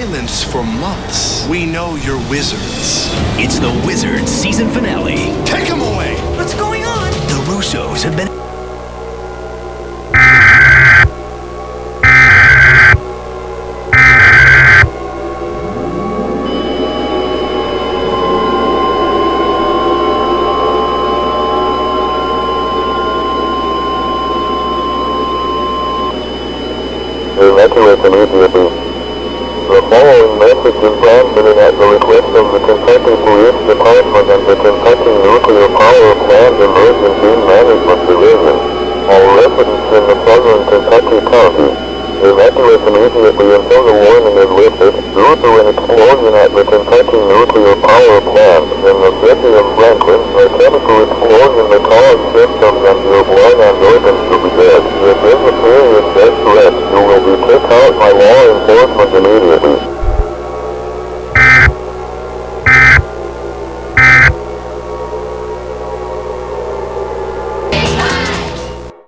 Silence for months. We know you're wizards. It's the Wizards season finale. Take them away! What's going on? The Russos have been... Evacuate immediately. The following message is transmitted at the request of the Kentucky Police Department and the Kentucky Nuclear Power Plant Emergency Management Division. All residents in the southern Kentucky County, evacuate immediately until the warning is lifted due to an explosion at the Kentucky Nuclear Power Plant in the city of Franklin. A chemical explosion that caused symptoms and your blood and organs to be dead. This is a serious death threat. You will be kicked out by law enforcement immediately.